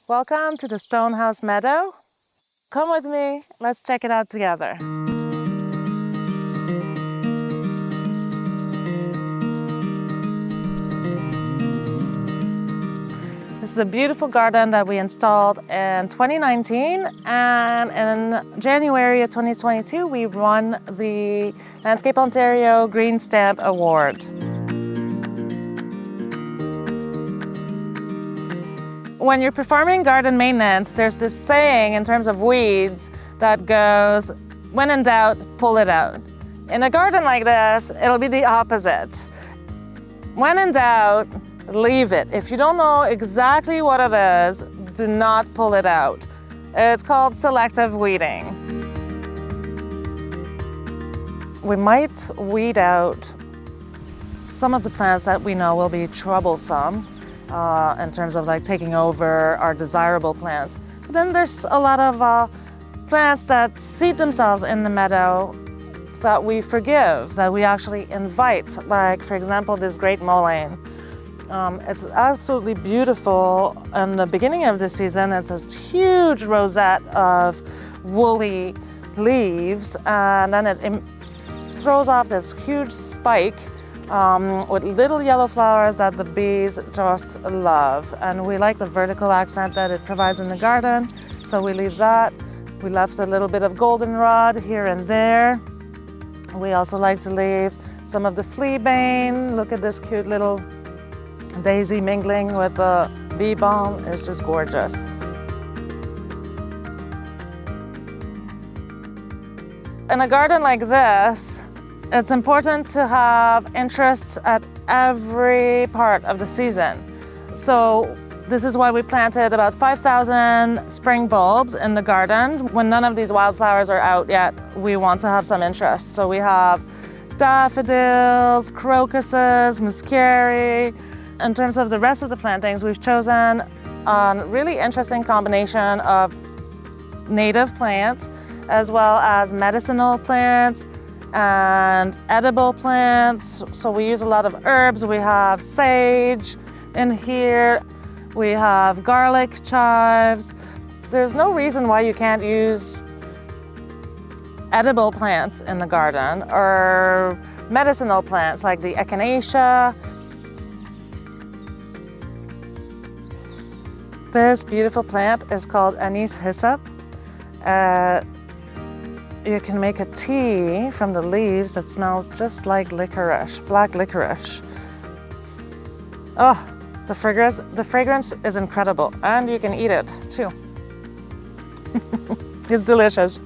Welcome to the Stonehouse Meadow. Come with me, let's check it out together. This is a beautiful garden that we installed in 2019, and in January of 2022 we won the Landscape Ontario Green Stamp Award. When you're performing garden maintenance, there's this saying in terms of weeds that goes, when in doubt, pull it out. In a garden like this, it'll be the opposite. When in doubt, leave it. If you don't know exactly what it is, do not pull it out. It's called selective weeding. We might weed out some of the plants that we know will be troublesome in terms of like taking over our desirable plants. But then there's a lot of plants that seed themselves in the meadow that we forgive, that we actually invite. Like, for example, this great mullein. It's absolutely beautiful. In the beginning of the season, it's a huge rosette of woolly leaves, and then it throws off this huge spike with little yellow flowers that the bees just love. And we like the vertical accent that it provides in the garden, so we leave that. We left a little bit of goldenrod here and there. We also like to leave some of the fleabane. Look at this cute little daisy mingling with the bee balm. It's just gorgeous. In a garden like this, it's important to have interests at every part of the season. So this is why we planted about 5,000 spring bulbs in the garden. When none of these wildflowers are out yet, we want to have some interest. So we have daffodils, crocuses, muscari. In terms of the rest of the plantings, we've chosen a really interesting combination of native plants as well as medicinal plants and edible plants. So we use a lot of herbs. We have sage in here. We have garlic chives. There's no reason why you can't use edible plants in the garden or medicinal plants like the echinacea. This beautiful plant is called anise hyssop. You can make a tea from the leaves that smells just like licorice, black licorice. Oh, the fragrance is incredible, and you can eat it too. It's delicious.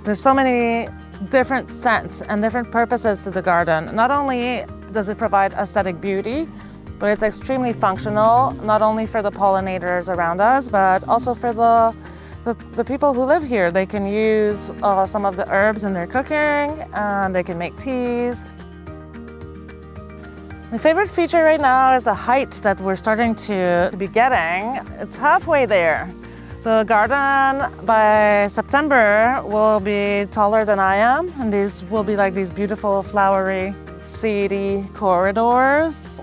There's so many different scents and different purposes to the garden. Not only does it provide aesthetic beauty, but it's extremely functional, not only for the pollinators around us, but also for the people who live here. They can use some of the herbs in their cooking, and they can make teas. My favorite feature right now is the height that we're starting to be getting. It's halfway there. The garden by September will be taller than I am, and these will be like these beautiful flowery, seedy corridors.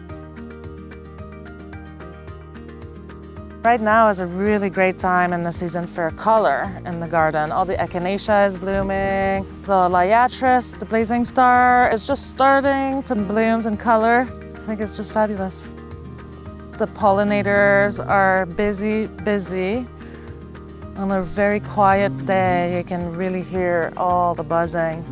Right now is a really great time in the season for color in the garden. All the echinacea is blooming. The liatris, the blazing star, is just starting to bloom in color. I think it's just fabulous. The pollinators are busy. On a very quiet day, you can really hear all the buzzing.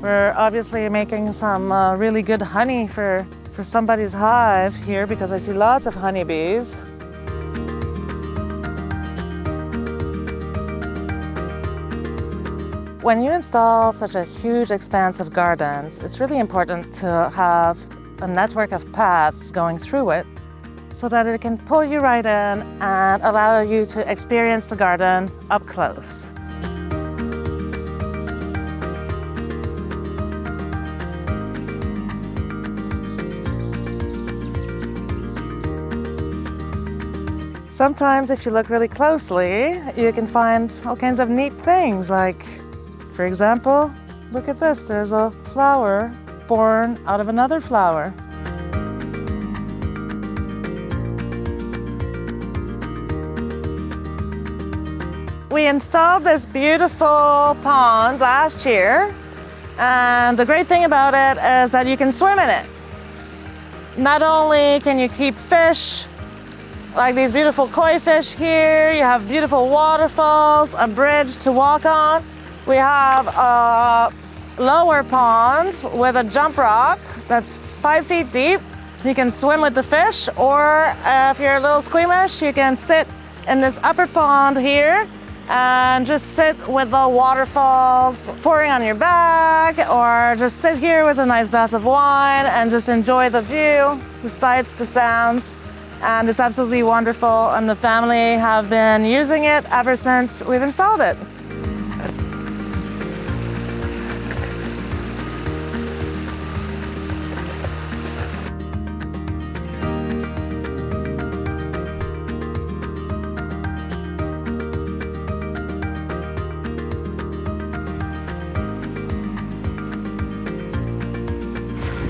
We're obviously making some really good honey for somebody's hive here, because I see lots of honeybees. When you install such a huge expanse of gardens, it's really important to have a network of paths going through it so that it can pull you right in and allow you to experience the garden up close. Sometimes if you look really closely, you can find all kinds of neat things, like, for example, look at this. There's a flower born out of another flower. We installed this beautiful pond last year, and the great thing about it is that you can swim in it. Not only can you keep fish, like these beautiful koi fish here, you have beautiful waterfalls, a bridge to walk on. We have a lower pond with a jump rock that's 5 feet deep. You can swim with the fish, or if you're a little squeamish, you can sit in this upper pond here and just sit with the waterfalls pouring on your back, or just sit here with a nice glass of wine and just enjoy the view, the sights, the sounds. And it's absolutely wonderful, and the family have been using it ever since we've installed it.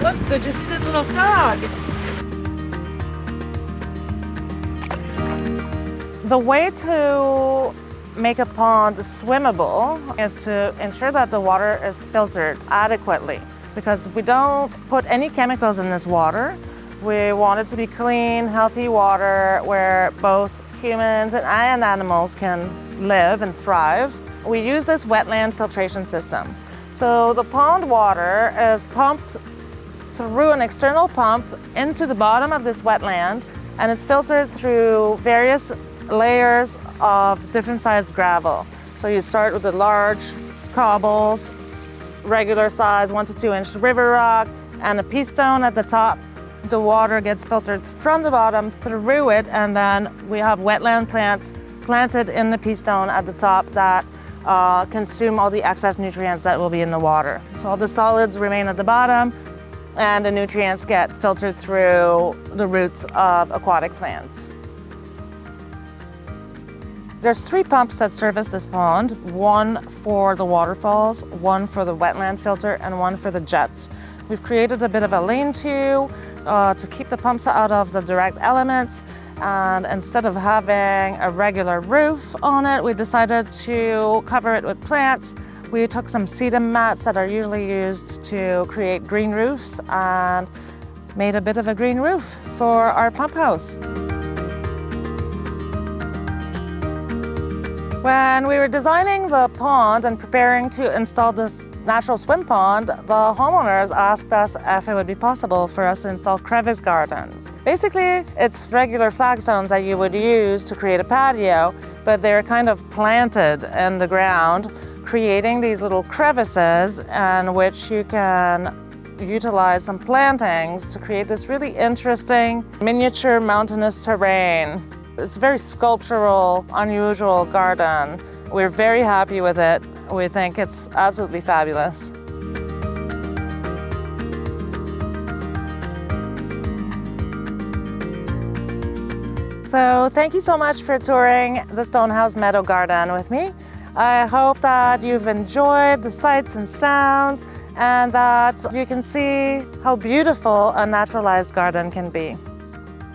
Look, did you see this little frog? The way to make a pond swimmable is to ensure that the water is filtered adequately, because we don't put any chemicals in this water. We want it to be clean, healthy water where both humans and animals can live and thrive. We use this wetland filtration system. So the pond water is pumped through an external pump into the bottom of this wetland, and it's filtered through various layers of different sized gravel. So you start with the large cobbles, regular size 1 to 2 inch river rock, and a pea stone at the top. The water gets filtered from the bottom through it, and then we have wetland plants planted in the pea stone at the top that consume all the excess nutrients that will be in the water. So all the solids remain at the bottom, and the nutrients get filtered through the roots of aquatic plants. There's 3 pumps that service this pond, one for the waterfalls, one for the wetland filter, and one for the jets. We've created a bit of a lean-to to keep the pumps out of the direct elements, and instead of having a regular roof on it, we decided to cover it with plants. We took some sedum mats that are usually used to create green roofs and made a bit of a green roof for our pump house. When we were designing the pond and preparing to install this natural swim pond, the homeowners asked us if it would be possible for us to install crevice gardens. Basically, it's regular flagstones that you would use to create a patio, but they're kind of planted in the ground, creating these little crevices in which you can utilize some plantings to create this really interesting miniature mountainous terrain. It's a very sculptural, unusual garden. We're very happy with it. We think it's absolutely fabulous. So thank you so much for touring the Stonehouse Meadow Garden with me. I hope that you've enjoyed the sights and sounds, and that you can see how beautiful a naturalized garden can be.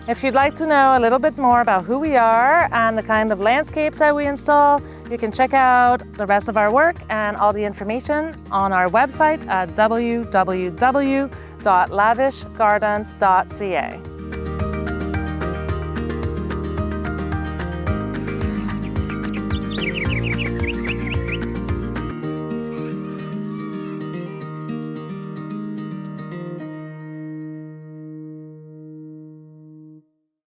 If you'd like to know a little bit more about who we are and the kind of landscapes that we install, you can check out the rest of our work and all the information on our website at www.lavishgardens.ca.